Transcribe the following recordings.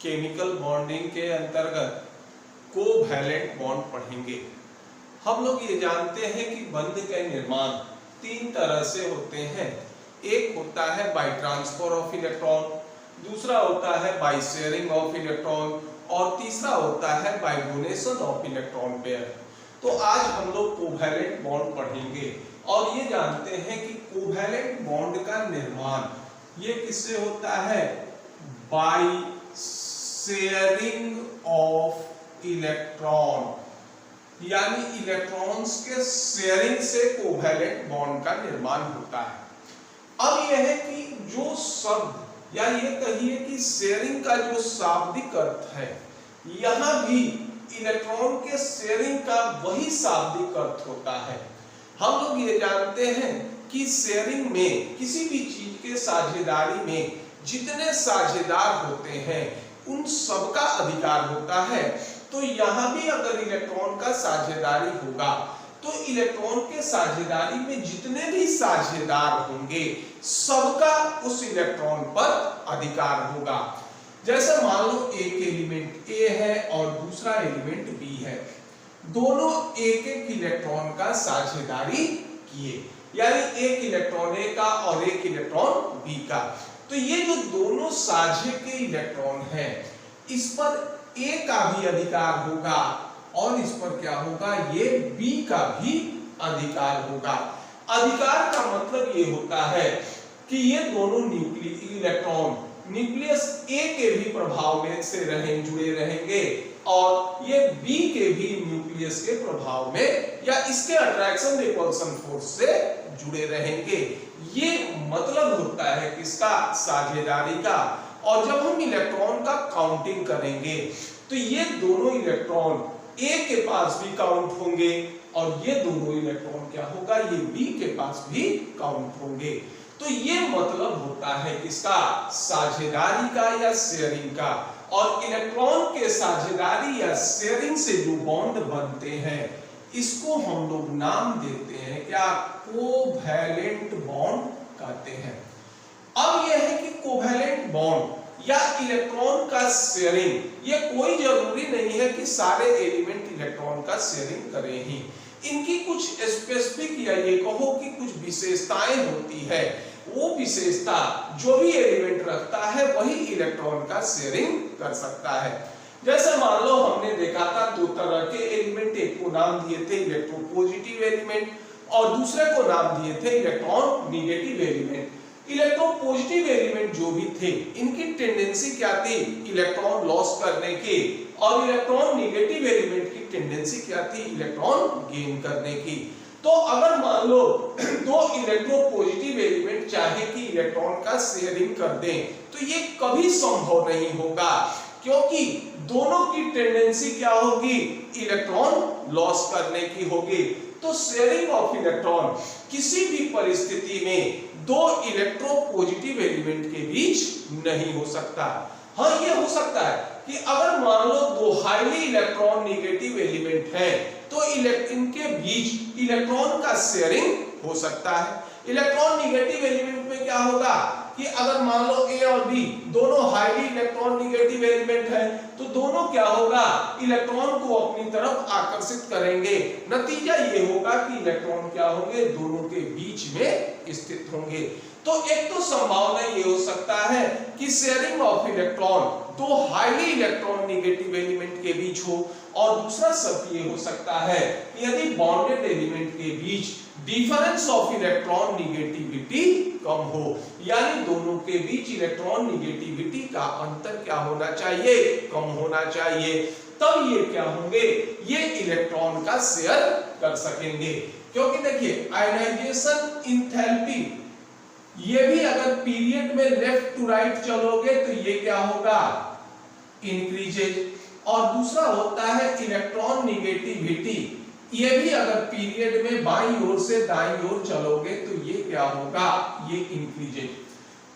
Chemical bonding के अंतर्गत covalent bond पढ़ेंगे। हम लोग ये जानते हैं कि बंध के निर्माण तीन तरह से होते हैं। एक होता है बाय ट्रांसफर ऑफ इलेक्ट्रॉन, दूसरा होता है बाय शेयरिंग ऑफ इलेक्ट्रॉन और तीसरा होता है by donation of electron pair. तो आज हम लोग कोवैलेंट बॉन्ड पढ़ेंगे और ये जानते हैं कि कोवैलेंट बॉन्ड का निर्माण ये किससे होता है? बाय शेयरिंग ऑफ इलेक्ट्रॉन, यानी इलेक्ट्रॉन्स के शेयरिंग से कोवैलेंट बॉन्ड का निर्माण होता है। अब यह है कि जो शब्द या ये कहिए कि शेयरिंग का जो शाब्दिक अर्थ है, यहां भी इलेक्ट्रॉन के शेयरिंग का वही शाब्दिक अर्थ होता है। हम लोग ये जानते हैं कि शेयरिंग में किसी भी चीज के साझेदारी में जितने साझेदार होते हैं उन सबका अधिकार होता है। तो यहां भी अगर इलेक्ट्रॉन का साझेदारी होगा तो इलेक्ट्रॉन के साझेदारी में जितने भी साझेदार होंगे सबका उस इलेक्ट्रॉन पर अधिकार होगा। जैसे मान लो एक एलिमेंट ए है और दूसरा एलिमेंट बी है, दोनों एक एक इलेक्ट्रॉन का साझेदारी किए, यानी एक इलेक्ट्रॉन ए का और एक इलेक्ट्रॉन बी का। तो ये जो दोनों साझे के इलेक्ट्रॉन हैं, इस पर ए का भी अधिकार होगा और इस पर क्या होगा? ये बी का भी अधिकार होगा। अधिकार का मतलब ये होता है कि ये दोनों इलेक्ट्रॉन न्यूक्लियस ए के भी प्रभाव में से जुड़े रहेंगे और ये बी के भी न्यूक्लियस के प्रभाव में या इसके अट्रैक्शन रिपल्सन फोर्स से जुड़े रहेंगे। ये मतलब होता है किसका? साझेदारी का। और जब हम इलेक्ट्रॉन का काउंटिंग करेंगे तो ये दोनों इलेक्ट्रॉन ए के पास भी काउंट होंगे और ये दोनों इलेक्ट्रॉन क्या होगा? ये बी के पास भी काउंट होंगे। तो ये मतलब होता है किसका? साझेदारी का या शेयरिंग का। और इलेक्ट्रॉन के साझेदारी या शेयरिंग से जो बॉन्ड बनते हैं इसको हम लोग नाम देते हैं क्या? कोवैलेंट बॉन्ड कहते हैं। अब यह है कि कोवैलेंट बॉन्ड या इलेक्ट्रॉन का शेयरिंग, ये कोई जरूरी नहीं है कि सारे एलिमेंट इलेक्ट्रॉन का शेयरिंग करें ही। इनकी कुछ स्पेसिफिक या ये कहो कि कुछ विशेषताएं होती है। वो विशेषता जो भी एलिमेंट रखता है वही इलेक्ट्रॉन का शेयरिंग कर सकता है। जैसे मान लो हमने देखा था दो तरह के एलिमेंट, एक को नाम दिए थे इलेक्ट्रोपॉजिटिव एलिमेंट और दूसरे को नाम दिए थे electron negative element. Electropositive element जो भी थे इनकी टेंडेंसी क्या थी? इलेक्ट्रॉन लॉस करने की। और इलेक्ट्रॉन निगेटिव एलिमेंट की टेंडेंसी क्या थी? इलेक्ट्रॉन गेन करने की। तो अगर मान लो दो इलेक्ट्रोपॉजिटिव एलिमेंट चाहे कि इलेक्ट्रॉन का शेयरिंग कर दें तो ये कभी संभव नहीं होगा, क्योंकि दोनों की टेंडेंसी क्या होगी? इलेक्ट्रॉन लॉस करने की होगी। तो शेयरिंग ऑफ इलेक्ट्रॉन किसी भी परिस्थिति में दो इलेक्ट्रोपॉजिटिव एलिमेंट के बीच नहीं हो सकता। हाँ, ये हो सकता है कि अगर मान लो दो हाईली इलेक्ट्रॉन निगेटिव एलिमेंट हैं तो इनके बीच इलेक्ट्रॉन का शेयरिंग हो सकता है। इलेक्ट्रॉन निगेटिव एलिमेंट में क्या होगा कि अगर मान लो ए और बी दोनों हाईली इलेक्ट्रॉन निगेटिव एलिमेंट है तो दोनों क्या होगा? इलेक्ट्रॉन को अपनी तरफ आकर्षित करेंगे। नतीजा ये होगा कि इलेक्ट्रॉन क्या होंगे? दोनों के बीच में स्थित होंगे। तो एक तो संभावना ये हो सकता है कि शेयरिंग ऑफ इलेक्ट्रॉन दो हाईली इलेक्ट्रॉन निगेटिव एलिमेंट के बीच हो, और दूसरा शर्त ये हो सकता है कि यदि बॉन्डेड एलिमेंट के बीच डिफरेंस ऑफ इलेक्ट्रॉन निगेटिविटी कम हो, यानी दोनों के बीच इलेक्ट्रॉन निगेटिविटी का अंतर क्या होना चाहिए? कम होना चाहिए। तब ये क्या होंगे? ये इलेक्ट्रॉन का शेयर कर सकेंगे। क्योंकि देखिए आयनाइजेशन एंथैल्पी ये भी अगर पीरियड में लेफ्ट टू राइट चलोगे तो ये क्या होगा? इंक्रीजेज। और दूसरा होता है इलेक्ट्रॉन निगेटिविटी, ये भी अगर पीरियड में बाईं ओर से दाईं ओर चलोगे तो ये क्या होगा? ये इंक्रीजेज।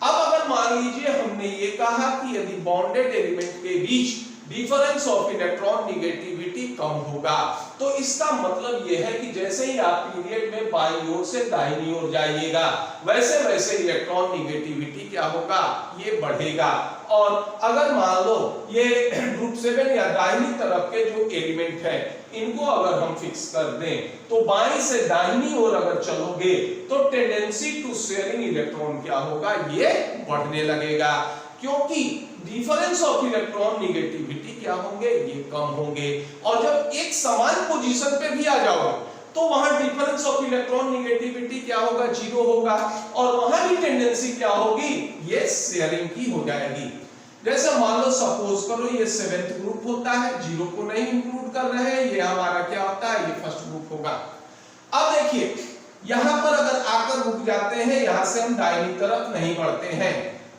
अब अगर मान लीजिए हमने ये कहा कि यदि बॉन्डेड एलिमेंट के बीच डिफरेंस ऑफ इलेक्ट्रॉन निगेटिविटी कम होगा, तो इसका मतलब यह है कि जैसे ही आप पीरियड में बाईं ओर से दाहिनी ओर जाइएगा वैसे वैसे इलेक्ट्रॉन निगेटिविटी क्या होगा? ये बढ़ेगा। और अगर मान लो ये ग्रुप 7 या दाहिनी तरफ के जो एलिमेंट है इनको अगर हम फिक्स कर दें तो बाईं से दाहिनी ओर अगर चलोगे तो टेंडेंसी टू शेयरिंग इलेक्ट्रॉन क्या होगा, ये बढ़ने लगेगा, क्योंकि डिफरेंस ऑफ इलेक्ट्रॉन नेगेटिविटी क्या होंगे, ये कम होंगे। और जब एक समान पोजीशन पे भी आ जाओगे तो वहां डिफरेंस ऑफ इलेक्ट्रॉन नेगेटिविटी क्या होगा, 0 होगा, और वहां भी टेंडेंसी क्या होगी, ये शेयरिंग की हो जाएगी। जैसे मान लो सपोज करो ये 7th ग्रुप होता है, 0 को नहीं इंक्लूड कर रहे हैं, ये हमारा क्या होता है, ये फर्स्ट ग्रुप होगा। अब देखिए यहां पर अगर आकर रुक जाते हैं, यहां से हम दाहिनी तरफ नहीं बढ़ते हैं।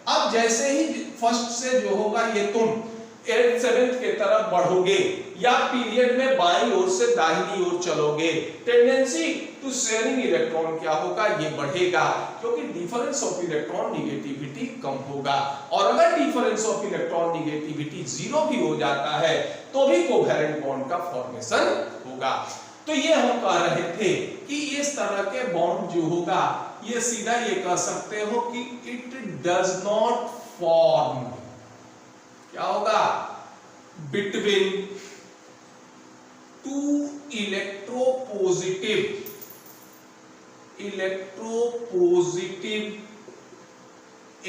अब जैसे ही फर्स्ट से जो होगा ये तुम 7th के तरफ बढ़ोगे या पीरियड में बाईं ओर से दाहिनी ओर चलोगे, टेंडेंसी टू शेयरिंग इलेक्ट्रॉन क्या होगा, ये बढ़ेगा, क्योंकि डिफरेंस ऑफ इलेक्ट्रॉन नेगेटिविटी कम होगा। और अगर डिफरेंस ऑफ इलेक्ट्रॉन नेगेटिविटी 0 भी हो जाता है तो भी कोवैलेंट बॉन्ड का फॉर्मेशन होगा। तो ये हम कह रहे थे कि इस तरह के बॉन्ड जो होगा ये सीधा ये कह सकते हो कि इट डज नॉट फॉर्म, क्या होगा, बिटवीन टू इलेक्ट्रोपॉजिटिव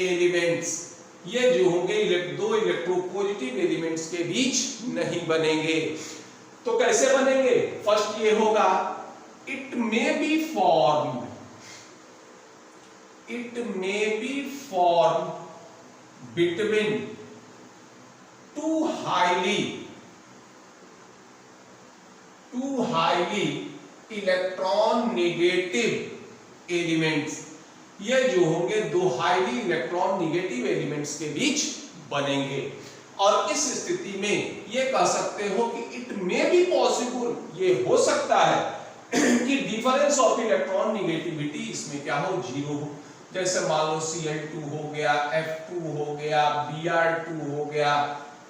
एलिमेंट्स, ये जो होंगे दो इलेक्ट्रोपॉजिटिव एलिमेंट्स के बीच नहीं बनेंगे। तो कैसे बनेंगे, फर्स्ट ये होगा it may be form between two highly electron negative elements, ये जो होंगे दो हाईली इलेक्ट्रॉन नेगेटिव एलिमेंट्स के बीच बनेंगे। और इस स्थिति में ये कह सकते हो कि इट मे बी पॉसिबल, ये हो सकता है कि डिफरेंस ऑफ इलेक्ट्रॉन नेगेटिविटी इसमें क्या हो, 0 हो। जैसे मान लो Cl2 हो गया, F2 हो गया, Br2 हो गया,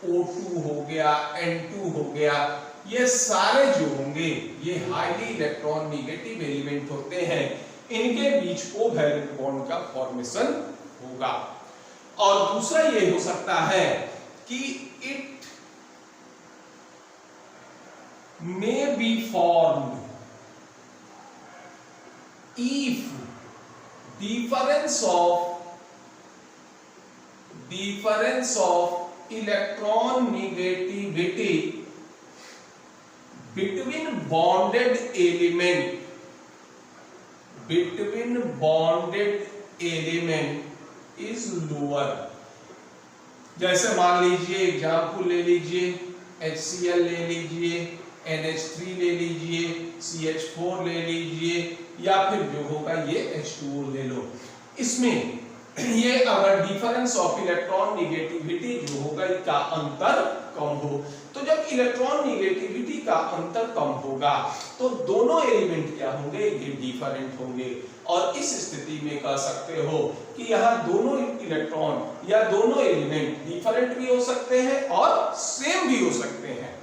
O2 हो गया, N2 हो गया, ये सारे जो होंगे ये हाईली इलेक्ट्रॉन नेगेटिव एलिमेंट होते हैं, इनके बीच कोवैलेंट बॉन्ड का फॉर्मेशन होगा। और दूसरा ये हो सकता है कि it may be formed if difference of electron negativity between bonded element is lower। जैसे मान लीजिए एग्जाम्पल ले लीजिए, HCl ले लीजिए, NH3 ले लीजिए, CH4 ले लीजिए, या फिर जो होगा ये H2O ले लो। इसमें ये अगर डिफरेंस ऑफ इलेक्ट्रॉन नेगेटिविटी जो होगा इसका अंतर कम हो, तो जब इलेक्ट्रॉन नेगेटिविटी का अंतर कम होगा तो दोनों एलिमेंट क्या होंगे, ये डिफरेंट होंगे। और इस स्थिति में कह सकते हो कि यहाँ दोनों इलेक्ट्रॉन या दोनों एलिमेंट डिफरेंट भी हो सकते हैं और सेम भी हो सकते हैं।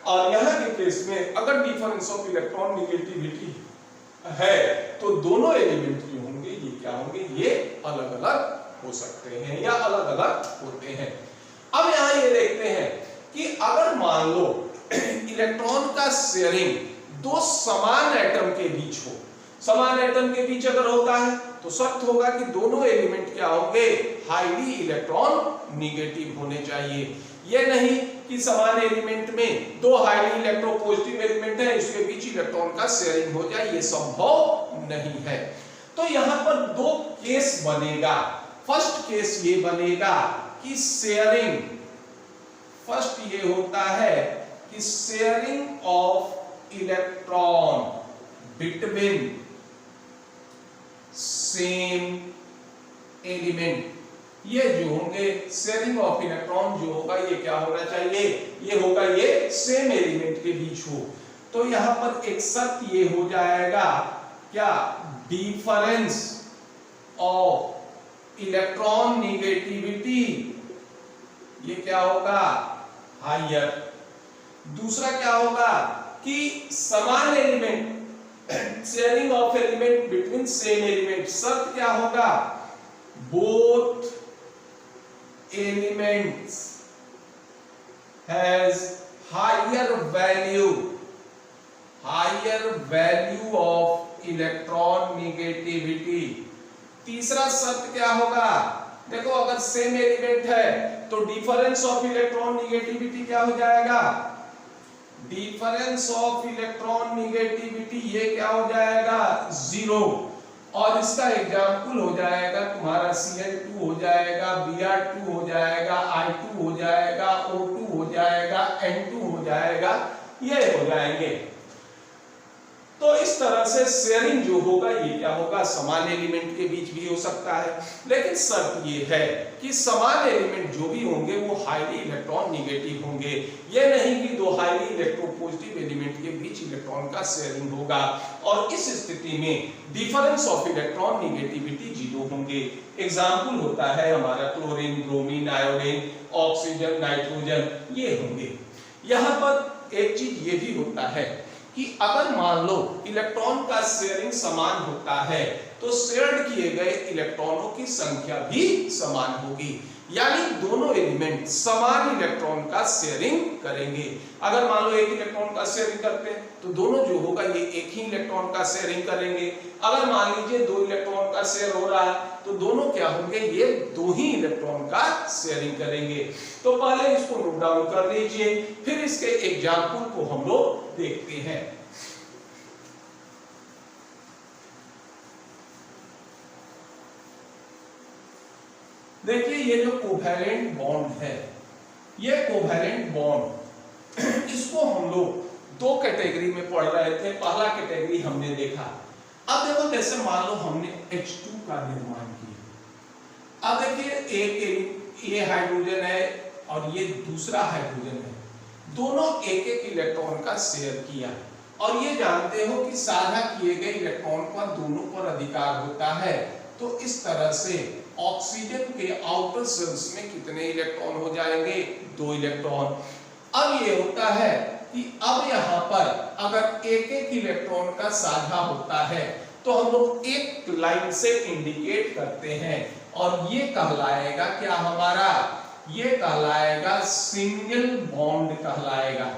और यहाँ के केस में अगर डिफरेंस ऑफ इलेक्ट्रॉन नेगेटिविटी है तो दोनों एलिमेंट जो होंगे ये क्या होंगे, ये अलग अलग हो सकते हैं या अलग अलग होते हैं। अब यहाँ ये देखते हैं कि अगर मान लो इलेक्ट्रॉन का शेयरिंग दो समान एटम के बीच हो, समान एटम के बीच अगर होता है तो शर्त होगा कि दोनों एलिमेंट क्या होंगे, हाईली इलेक्ट्रॉन नेगेटिव होने चाहिए। ये नहीं कि समान एलिमेंट में दो हाईली इलेक्ट्रोपॉजिटिव एलिमेंट है, इसके बीच इलेक्ट्रॉन का शेयरिंग हो जाए, ये संभव नहीं है। तो यहाँ पर दो केस बनेगा। फर्स्ट केस ये बनेगा कि शेयरिंग, फर्स्ट ये होता है कि sharing of electron between same element, ये जो होंगे शेयरिंग ऑफ इलेक्ट्रॉन जो होगा ये क्या होना चाहिए, ये होगा ये सेम एलिमेंट के बीच हो। तो यहां पर एक शर्त ये हो जाएगा क्या, डिफरेंस ऑफ इलेक्ट्रॉन नेगेटिविटी, ये क्या होगा, हायर। दूसरा क्या होगा कि समान element, sharing of element between same element, शर्त क्या होगा, both elements has higher value of electron negativity। तीसरा शर्त क्या होगा? देखो अगर सेम एलिमेंट है तो डिफरेंस ऑफ इलेक्ट्रॉन निगेटिविटी क्या हो जाएगा? डिफरेंस ऑफ इलेक्ट्रॉन निगेटिविटी ये क्या हो जाएगा? 0। और इसका एग्जाम्पल हो जाएगा तुम्हारा Cl2 हो जाएगा, Br2 हो जाएगा, I2 हो जाएगा, O2 हो जाएगा, N2 हो जाएगा, ये हो जाएंगे। तो इस तरह से शेयरिंग जो होगा ये क्या होगा? समान एलिमेंट के बीच भी हो सकता है, लेकिन शर्त ये है कि समान एलिमेंट जो भी होंगे वो हाईली इलेक्ट्रॉन निगेटिव होंगे। ये नहीं कि दो हाईली इलेक्ट्रोपॉजिटिव एलिमेंट के बीच इलेक्ट्रॉन का शेयरिंग होगा, और इस स्थिति में डिफरेंस ऑफ इलेक्ट्रॉन निगेटिविटी 0 होंगे। एग्जाम्पल होता है हमारा chlorine, bromine, iodine, oxygen, nitrogen, ये होंगे। यहाँ पर एक चीज ये भी होता है कि अगर मान लो इलेक्ट्रॉन का शेयरिंग समान होता है तो शेयर्ड किए गए इलेक्ट्रॉनों की संख्या भी समान होगी, यानी दोनों एलिमेंट समान इलेक्ट्रॉन का शेयरिंग करेंगे। अगर मान लो एक इलेक्ट्रॉन का शेयरिंग करते हैं तो दोनों जो होगा ये एक ही इलेक्ट्रॉन का शेयरिंग करेंगे। अगर मान लीजिए 2 इलेक्ट्रॉन का शेयर हो रहा है तो दोनों क्या होंगे? ये 2 ही इलेक्ट्रॉन का शेयरिंग करेंगे। तो पहले इसको नोट डाउन कर लीजिए, फिर इसके एग्जाम्पल को हम लोग देखते हैं। देखिए ये जो कोवैलेंट बॉन्ड है, ये कोवैलेंट बॉन्ड इसको हम लोग 2 कैटेगरी में पढ़ रहे थे। पहला कैटेगरी हमने देखा, अब देखो जैसे मान लो हमने H2 का निर्माण किया। अब देखिए एक ये हाइड्रोजन है और ये दूसरा हाइड्रोजन है, दोनों एक एक इलेक्ट्रॉन का शेयर किया, और ये जानते हो कि साझा किए गए इलेक्ट्रॉन पर दोनों पर अधिकार होता है। तो इस तरह से ऑक्सीजन के आउटर शेल्स में कितने इलेक्ट्रॉन हो जाएंगे? 2 इलेक्ट्रॉन। अब ये होता है कि अब यहाँ पर अगर एक एक इलेक्ट्रॉन का साझा होता है तो हम लोग एक लाइन से इंडिकेट करते हैं, और ये कहलाएगा क्या हमारा? ये कहलाएगा सिंगल बॉन्ड कहलाएगा।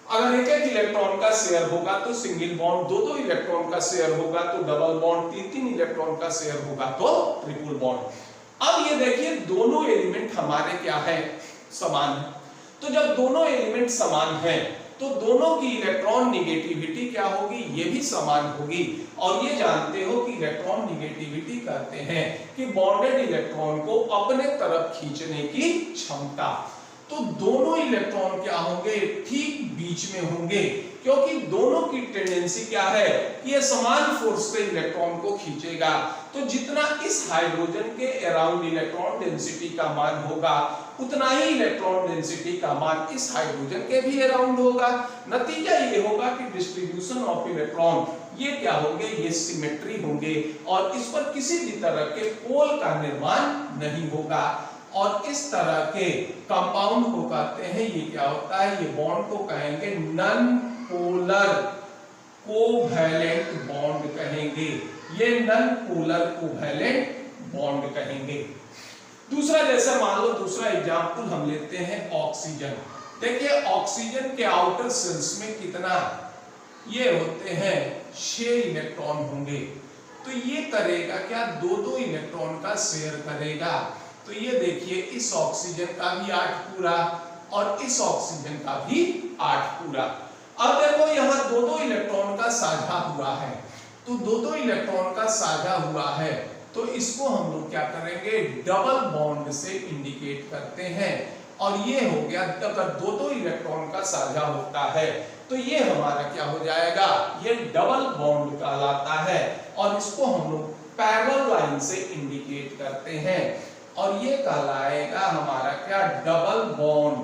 अगर एक एक इलेक्ट्रॉन का शेयर होगा तो सिंगल बॉन्ड, 2-2 इलेक्ट्रॉन का शेयर होगा तो डबल बॉन्ड, 3-3 इलेक्ट्रॉन का शेयर होगा तो ट्रिपल बॉन्ड। अब ये देखिए दोनों एलिमेंट हमारे क्या है? समान है। तो जब दोनों एलिमेंट समान हैं तो दोनों की इलेक्ट्रॉन निगेटिविटी क्या होगी? ये भी समान होगी। और ये जानते हो कि इलेक्ट्रॉन निगेटिविटी कहते हैं कि बॉन्डेड इलेक्ट्रॉन को अपने तरफ खींचने की क्षमता। तो दोनों इलेक्ट्रॉन क्या होंगे? ठीक बीच में होंगे, क्योंकि दोनों की टेंडेंसी क्या है कि ये समान फोर्स से इलेक्ट्रॉन को खींचेगा। तो जितना इस हाइड्रोजन के अराउंड इलेक्ट्रॉन डेंसिटी का मान होगा उतना ही इलेक्ट्रॉन डेंसिटी का मान इस हाइड्रोजन के भी अराउंड होगा। नतीजा ये होगा कि डिस्ट्रीब्यूशन ऑफ इलेक्ट्रॉन ये क्या होंगे? ये सिमेट्री होंगे, और इस पर किसी भी तरह के पोल का निर्माण नहीं होगा। और इस तरह के कंपाउंड को कहते हैं, ये क्या होता है? ये बॉन्ड को कहेंगे नॉन पोलर कोवैलेंट बॉन्ड कहेंगे। ये नॉन पोलर कोवैलेंट बॉन्ड कहेंगे। दूसरा जैसे मान लो दूसरा एग्जांपल हम लेते हैं ऑक्सीजन। देखिए ऑक्सीजन के आउटर शेल्स में कितना? ये होते हैं 6 इलेक्ट्रॉन होंगे। तो ये करेगा क्या? 2-2 इलेक्ट्रॉन का शेयर करेगा। तो ये देखिए इस ऑक्सीजन का भी 8 पूरा और इस ऑक्सीजन का भी 8 पूरा। अब देखो यहाँ 2-2 इलेक्ट्रॉन का साझा हुआ है, तो 2-2 इलेक्ट्रॉन का साझा हुआ है तो इसको हम लोग क्या करेंगे? डबल बॉन्ड से इंडिकेट करते हैं। और ये हो गया, अगर 2-2 इलेक्ट्रॉन का साझा होता है तो ये हमारा क्या हो जाएगा? ये डबल बॉन्ड कहलाता है, और इसको हम लोग पैरेलल लाइन से इंडिकेट करते हैं, और ये कहलाएगा हमारा क्या? Double bond.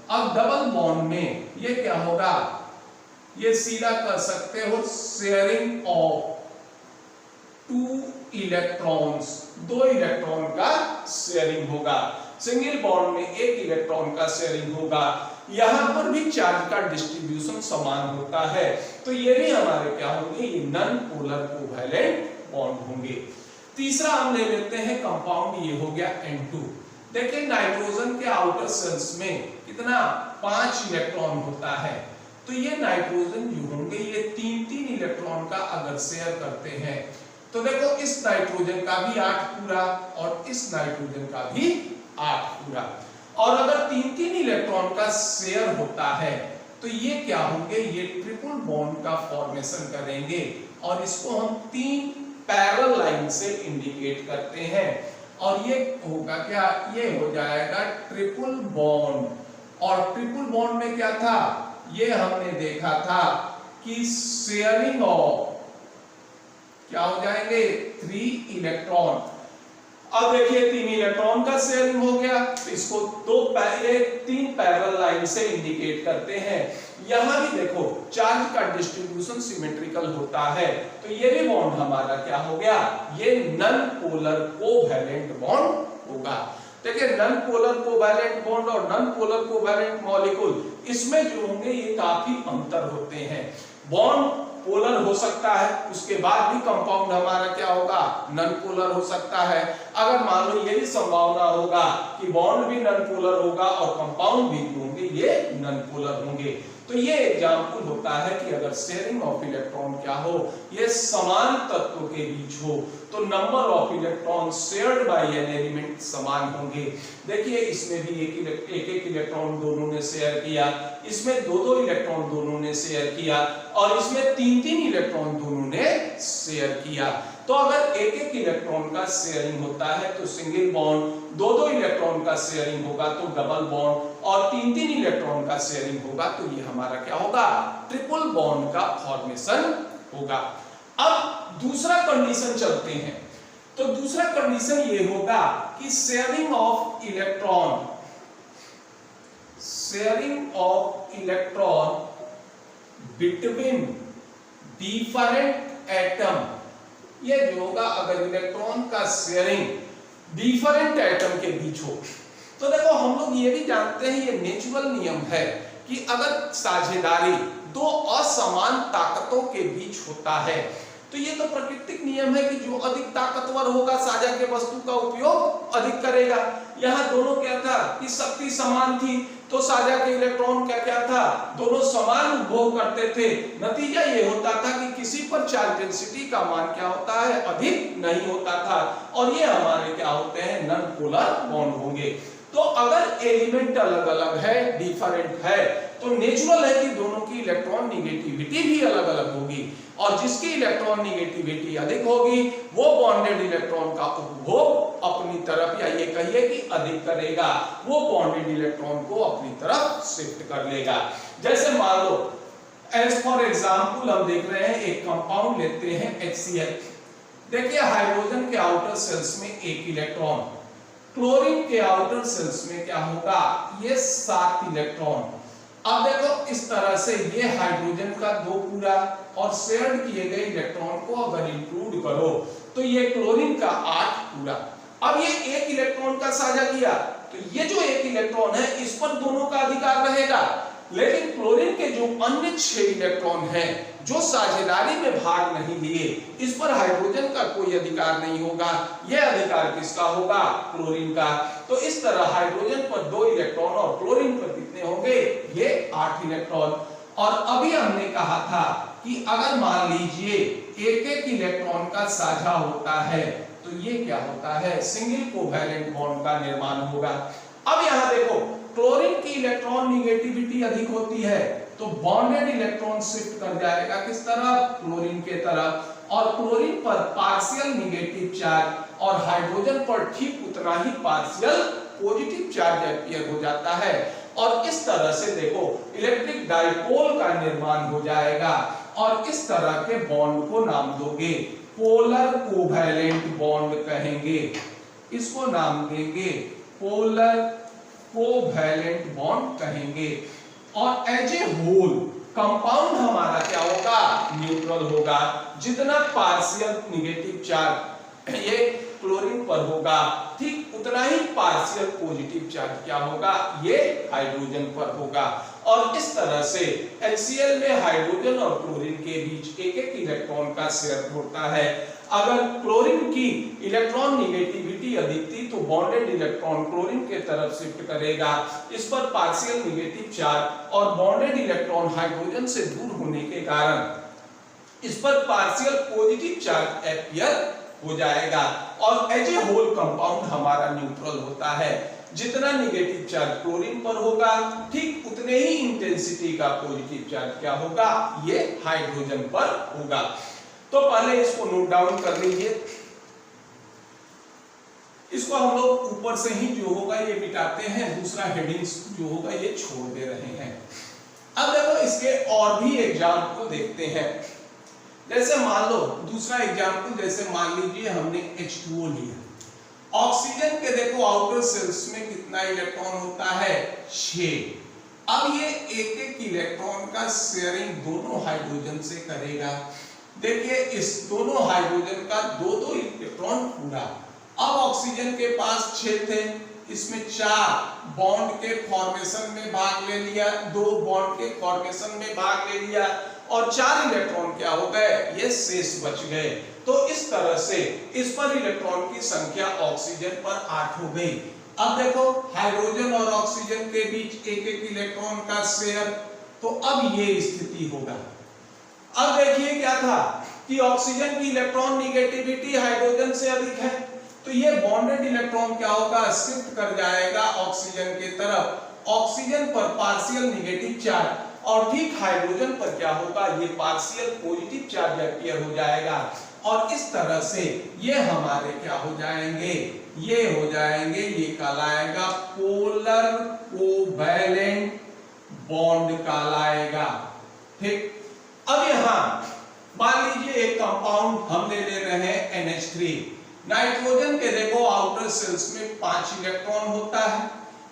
अब डबल बॉन्ड में ये क्या होगा? ये सीधा कर सकते हो शेयरिंग ऑफ 2 इलेक्ट्रॉन्स, 2 इलेक्ट्रॉन का शेयरिंग होगा। सिंगल बॉन्ड में 1 इलेक्ट्रॉन का शेयरिंग होगा। यहां पर भी चार्ज का डिस्ट्रीब्यूशन समान होता है, तो ये भी हमारे क्या होंगे? ये नॉन पोलर कोवैलेंट बॉन्ड होंगे। तीसरा हम ले लेते हैं कंपाउंड, ये हो गया N2। देखिए नाइट्रोजन के आउटर सेल्स में कितना 5 इलेक्ट्रॉन होता है, तो ये नाइट्रोजन जो होंगे ये 3-3 इलेक्ट्रॉन का अगर शेयर करते हैं तो देखो इस नाइट्रोजन का भी 8 पूरा और इस नाइट्रोजन का भी 8 पूरा, और अगर 3-3 इलेक्ट्रॉन का शेयर होता है तो ये क्या होंगे, ये ट्रिपल बॉन्ड का फॉर्मेशन करेंगे और इसको हम 3 पैरेलल लाइन से इंडिकेट करते हैं और ये होगा क्या, ये हो जाएगा ट्रिपल बॉन्ड। और ट्रिपल बॉन्ड में क्या था, ये हमने देखा था कि शेयरिंग ऑफ क्या हो जाएंगे 3 इलेक्ट्रॉन। अब देखिए 3 इलेक्ट्रॉन का शेयरिंग हो गया तो इसको 3 पैरेलल लाइन से इंडिकेट करते हैं। यहां भी देखो चार्ज का डिस्ट्रीब्यूशन सिमेट्रिकल होता है तो ये भी बॉन्ड हमारा क्या हो गया, ये नॉन पोलर कोवैलेंट बॉन्ड होगा। देखिए नॉन पोलर कोवैलेंट बॉन्ड और नॉन पोलर कोवैलेंट मॉलिक्यूल इसमें जो होंगे ये काफी अंतर होते हैं। बॉन्ड पोलर हो सकता है, उसके बाद भी कंपाउंड हमारा क्या होगा, नॉन पोलर हो सकता है। अगर मान लो ये भी संभावना होगा कि बॉन्ड भी नॉन पोलर होगा और कंपाउंड भी होंगे ये नॉन पोलर होंगे, तो ये एग्जांपल होता है कि अगर शेयरिंग ऑफ इलेक्ट्रॉन क्या हो, ये समान तत्व के बीच हो तो number of electron shared by an element समान होंगे। देखिए इसमें भी एक इलेक्ट्रॉन दोनों ने शेयर किया, इसमें 2-2 इलेक्ट्रॉन दोनों ने शेयर किया और इसमें 3-3 इलेक्ट्रॉन दोनों ने शेयर किया। तो अगर एक इलेक्ट्रॉन का शेयरिंग होता है तो सिंगल बॉन्ड, 2-2 इलेक्ट्रॉन का शेयरिंग होगा तो डबल बॉन्ड और 3-3 इलेक्ट्रॉन का शेयरिंग होगा तो ये हमारा क्या होगा, ट्रिपल बॉन्ड का फॉर्मेशन होगा। अब दूसरा कंडीशन चलते हैं, तो दूसरा कंडीशन ये होगा कि sharing of electron between different atom, ये जो होगा अगर इलेक्ट्रॉन का शेयरिंग डिफरेंट एटम के बीच हो, तो देखो हम लोग ये भी जानते हैं ये नेचुरल नियम है कि अगर साझेदारी 2 असमान ताकतों के बीच होता है तो ये तो प्राकृतिक नियम है कि जो अधिक ताकतवर होगा साझा के वस्तु का उपयोग अधिक करेगा। यहाँ दोनों क्या था कि शक्ति समान थी तो साझा के इलेक्ट्रॉन क्या था, दोनों समान उपभोग करते थे। नतीजा ये होता था कि किसी पर चार्ज डेंसिटी का मान क्या होता है, अधिक नहीं होता था और ये हमारे क्या होते हैं, नॉन पोलर बॉन्ड होंगे। तो अगर एलिमेंट अलग अलग है, डिफरेंट है, तो नेचुरल है कि दोनों की इलेक्ट्रॉन निगेटिविटी भी अलग अलग होगी और जिसकी इलेक्ट्रॉन निगेटिविटी अधिक होगी वो बॉन्डेड इलेक्ट्रॉन का उपभोग अपनी तरफ, या ये कहिए कि अधिक करेगा, वो बॉन्डेड इलेक्ट्रॉन को अपनी तरफ शिफ्ट कर लेगा। जैसे मान लो एज फॉर एग्जांपल हम देख रहे हैं एक कंपाउंड लेते हैं HCl। देखिए हाइड्रोजन के आउटर सेल्स में 1 इलेक्ट्रॉन, क्लोरीन के आउटर सेल्स में क्या होगा, ये 7 इलेक्ट्रॉन। अब देखो इस तरह से ये हाइड्रोजन का 2 पूरा और शेयर किए गए इलेक्ट्रॉन को अगर इंक्लूड करो तो ये क्लोरीन का 8 पूरा। अब ये 1 इलेक्ट्रॉन का साझा किया तो ये जो 1 इलेक्ट्रॉन है इस पर दोनों का अधिकार रहेगा, लेकिन क्लोरीन के जो अन्य 6 इलेक्ट्रॉन हैं जो साझेदारी में भाग नहीं लिए, इस पर हाइड्रोजन का कोई अधिकार नहीं होगा, यह अधिकार किसका होगा, क्लोरीन का। तो इस तरह हाइड्रोजन पर 2 इलेक्ट्रॉन और क्लोरीन पर कितने होंगे, ये 8 इलेक्ट्रॉन। और अभी हमने कहा था कि अगर मान लीजिए एक इलेक्ट्रॉन का साझा होता है तो ये क्या होता है, सिंगल कोवैलेंट बॉन्ड का निर्माण होगा। अब यहां देखो क्लोरीन की इलेक्ट्रॉन निगेटिविटी अधिक होती है तो बॉन्डेड इलेक्ट्रॉन शिफ्ट कर जाएगा किस तरफ, क्लोरीन के तरफ, और क्लोरीन पर पार्शियल निगेटिव चार्ज और हाइड्रोजन पर ठीक उतना ही पार्शियल पॉजिटिव चार्ज अपीयर हो जाता है। और इस तरह से देखो इलेक्ट्रिक डाइपोल का निर्माण हो जाएगा और इस तरह के बॉन्ड को नाम दोगे पोलर कोवैलेंट बॉन्ड कहेंगे, इसको नाम देंगे पोलर कोवैलेंट बॉन्ड कहेंगे। और एज ए होल कंपाउंड हमारा क्या होगा, न्यूट्रल होगा। जितना पार्शियल निगेटिव चार्ज ये क्लोरीन पर होगा ठीक उतना ही पार्शियल पॉजिटिव चार्ज क्या होगा, ये हाइड्रोजन पर होगा। और इस तरह से HCl में हाइड्रोजन और क्लोरीन के बीच एक एक इलेक्ट्रॉन का शेयर होता है। अगर क्लोरीन की इलेक्ट्रॉन निगेटिविटी अधिक थी तो बॉन्डेड इलेक्ट्रॉन क्लोरीन के तरफ शिफ्ट करेगा, इस पर पार्शियल निगेटिव चार्ज, और बॉन्डेड इलेक्ट्रॉन हाइड्रोजन से दूर होने के कारण इस पर पार्शियल पॉजिटिव चार्ज अपीयर हो जाएगा और एज ए होल कंपाउंड हमारा न्यूट्रल होता है। जितना निगेटिव चार्ज क्लोरीन पर होगा ठीक उतने ही इंटेंसिटी का पॉजिटिव चार्ज क्या होगा, ये हाइड्रोजन पर होगा। तो पहले इसको नोट डाउन कर लीजिए। इसको हम लोग ऊपर से ही जो होगा ये मिटाते हैं, दूसरा हेडिंग्स जो होगा ये छोड़ दे रहे हैं। अब देखो इसके और भी एग्जाम्पल देखते हैं। जैसे मान लो दूसरा एग्जाम्पल, जैसे मान लीजिए हमने H2O लिया। ऑक्सीजन के देखो आउटर सेल्स में कितना इलेक्ट्रॉन होता है, 6। अब ये एक एक इलेक्ट्रॉन का शेयरिंग दोनों हाइड्रोजन से करेगा। देखिए इस दोनों हाइड्रोजन का दो दो इलेक्ट्रॉन पूरा। अब ऑक्सीजन के पास 6 थे, इसमें 4 बॉन्ड के फॉर्मेशन में भाग ले लिया, 2 बॉन्ड के फॉर्मेशन में भाग ले लिया और 4 इलेक्ट्रॉन क्या हो गए, ये शेष बच गए। तो इस तरह से इस पर इलेक्ट्रॉन की संख्या ऑक्सीजन पर 8 हो गई। अब देखो हाइड्रोजन और ऑक्सीजन के बीच एक एक इलेक्ट्रॉन का शेयर, तो अब ये स्थिति होगा। अब देखिए क्या था कि ऑक्सीजन की इलेक्ट्रॉन निगेटिविटी हाइड्रोजन से अधिक है, तो ये बॉन्डेड इलेक्ट्रॉन क्या होगा, शिफ्ट कर जाएगा ऑक्सीजन के तरफ। ऑक्सीजन पर पार्शियल निगेटिव चार्ज और ठीक हाइड्रोजन पर क्या होगा, ये पार्शियल पॉजिटिव चार्ज अपीयर हो जाएगा और इस तरह से ये हमारे क्या हो जाएंगे, ये हो जाएंगे, ये कहलाएगा पोलर कोवैलेंट बॉन्ड कहलाएगा। ठीक, अब यहां मान लीजिए एक कंपाउंड हम ले रहे हैं NH3। नाइट्रोजन के देखो आउटर सेल्स में 5 इलेक्ट्रॉन होता है,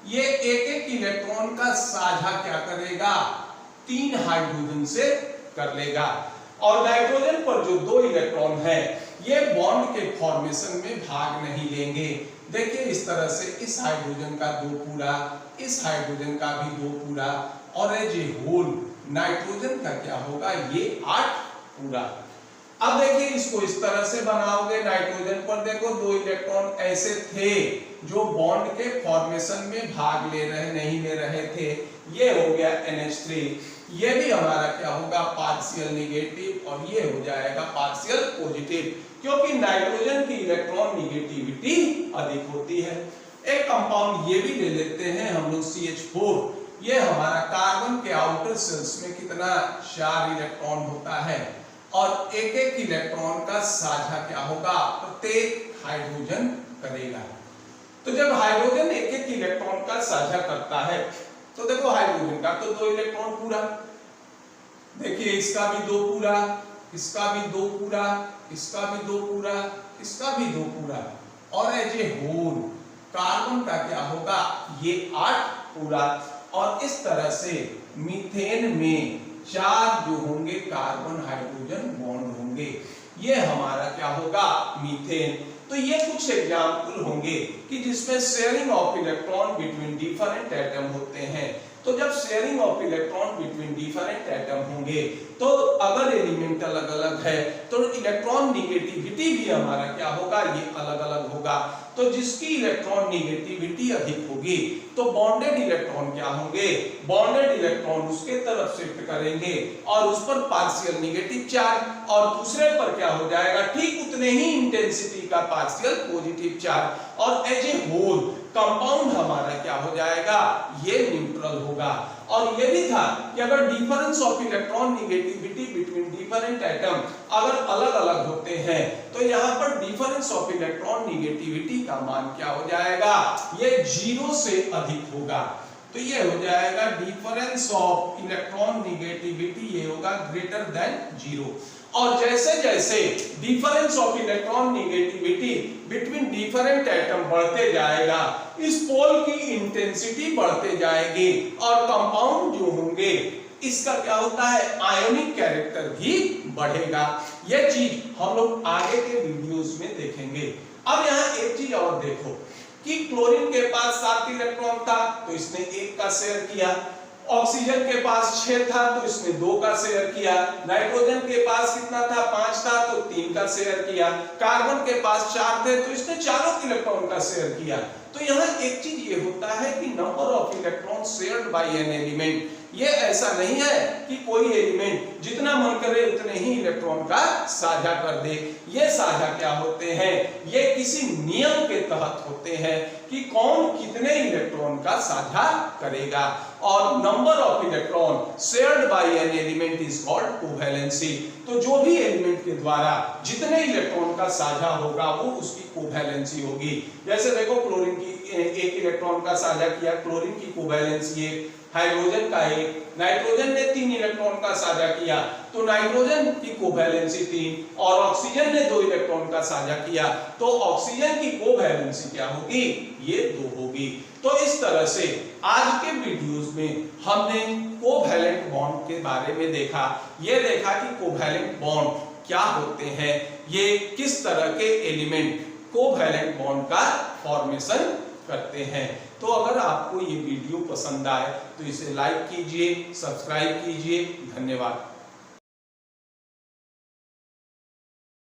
ये एक एक इलेक्ट्रॉन का साझा क्या करेगा, 3 हाइड्रोजन से कर लेगा और नाइट्रोजन पर जो 2 इलेक्ट्रॉन है ये बॉन्ड के फॉर्मेशन में भाग नहीं लेंगे। देखिए इस तरह से इस हाइड्रोजन का 2 पूरा, इस हाइड्रोजन का भी 2 पूरा और एज ए होल नाइट्रोजन का क्या होगा, ये 8 पूरा। अब देखिए इसको इस तरह से बनाओगे, नाइट्रोजन पर देखो 2 इलेक्ट्रॉन ऐसे थे जो बॉन्ड के फॉर्मेशन में भाग ले रहे नहीं ले रहे थे, ये हो गया NH3। ये भी हमारा क्या होगा, पार्शियल निगेटिव और ये हो जाएगा पार्शियल पॉजिटिव, क्योंकि नाइट्रोजन की इलेक्ट्रॉन निगेटिविटी अधिक होती है। एक कंपाउंड ये भी ले लेते हैं हम लोग CH4। ये हमारा कार्बन के आउटर सेल्स में कितना, 4 इलेक्ट्रॉन होता है और एक एक इलेक्ट्रॉन का साझा क्या होगा, प्रत्येक हाइड्रोजन करेगा। तो जब हाइड्रोजन एक एक इलेक्ट्रॉन का साझा करता है तो देखो हाइड्रोजन का तो 2 इलेक्ट्रॉन पूरा, देखिए इसका भी 2 पूरा, इसका भी 2 पूरा, इसका भी 2 पूरा, इसका भी 2 पूरा और एज ए होल कार्बन का क्या होगा, ये 8 पूरा। और इस तरह से मीथेन में 4 जो होंगे कार्बन हाइड्रोजन बॉन्ड होंगे, ये हमारा क्या होगा, मीथेन। तो ये कुछ एग्जाम्पल होंगे कि जिसमें sharing of electron between different atom होते हैं। तो जब sharing of electron between different atom होंगे तो अगर एलिमेंट अलग अलग है तो इलेक्ट्रॉन निगेटिविटी भी हमारा क्या होगा, ये अलग अलग होगा। तो जिसकी इलेक्ट्रॉन निगेटिविटी अधिक होगी तो बॉन्डेड इलेक्ट्रॉन क्या होंगे, बॉन्डेड इलेक्ट्रॉन उसके तरफ शिफ्ट करेंगे और उस पर पार्शियल निगेटिव चार्ज और दूसरे पर क्या हो जाएगा, ठीक उतने ही इंटेंसिटी का पार्शियल पॉजिटिव चार्ज और एज ए होल कंपाउंड हमारा क्या हो जाएगा, ये न्यूट्रल होगा। और ये भी था कि अगर difference of electron negativity between different atom अगर अलग अलग होते हैं तो यहाँ पर डिफरेंस ऑफ इलेक्ट्रॉन निगेटिविटी का मान क्या हो जाएगा, ये 0 से अधिक होगा। तो ये हो जाएगा डिफरेंस ऑफ इलेक्ट्रॉन निगेटिविटी, ये होगा ग्रेटर देन 0। और जैसे जैसे difference of electron negativity between different atom बढ़ते जाएगा, इस पोल की इंटेंसिटी बढ़ते जाएगी और कंपाउंड जो होंगे इसका क्या होता है, आयोनिक कैरेक्टर भी बढ़ेगा। यह चीज हम लोग आगे के वीडियोस में देखेंगे। अब यहाँ एक चीज और देखो कि क्लोरीन के पास 7 इलेक्ट्रॉन था तो इसने 1 का शेयर किया, ऑक्सीजन के पास 6 था तो इसने 2 का शेयर किया, नाइट्रोजन के पास कितना था 5 था तो 3 का शेयर किया, कार्बन के पास 4 थे तो इसने 4 इलेक्ट्रॉन का शेयर किया। तो यहाँ एक चीज ये होता है कि number of electron shared by an element, ये ऐसा नहीं है कि कोई एलिमेंट जितना मन करे उतने ही इलेक्ट्रॉन का साझा कर दे। ये साझा क्या होते हैं, ये किसी नियम के तहत होते हैं कि कौन कितने इलेक्ट्रॉन का साझा करेगा। और number of electron shared by an element is called covalency. तो जो भी एलिमेंट के द्वारा जितने इलेक्ट्रॉन का साझा होगा वो उसकी कोवैलेंसी होगी। जैसे देखो क्लोरीन की 1 इलेक्ट्रॉन का साझा किया, क्लोरीन की कोवैलेंसी 1, हाइड्रोजन का 1, नाइट्रोजन ने 3 इलेक्ट्रॉन का साझा किया तो नाइट्रोजन की कोवैलेंसी 3, और ऑक्सीजन ने 2 इलेक्ट्रॉन का साझा किया तो ऑक्सीजन की कोवैलेंसी क्या होगी, ये 2 होगी। तो इस तरह से आज के वीडियोस में हमने कोवैलेंट बॉन्ड के बारे में देखा। ये देखा कि कोवैलेंट बॉन्ड क्या होते हैं, ये किस तरह के एलिमेंट कोवैलेंट बॉन्ड का फॉर्मेशन करते हैं। तो अगर आपको ये वीडियो पसंद आए तो इसे लाइक कीजिए, सब्सक्राइब कीजिए। धन्यवाद।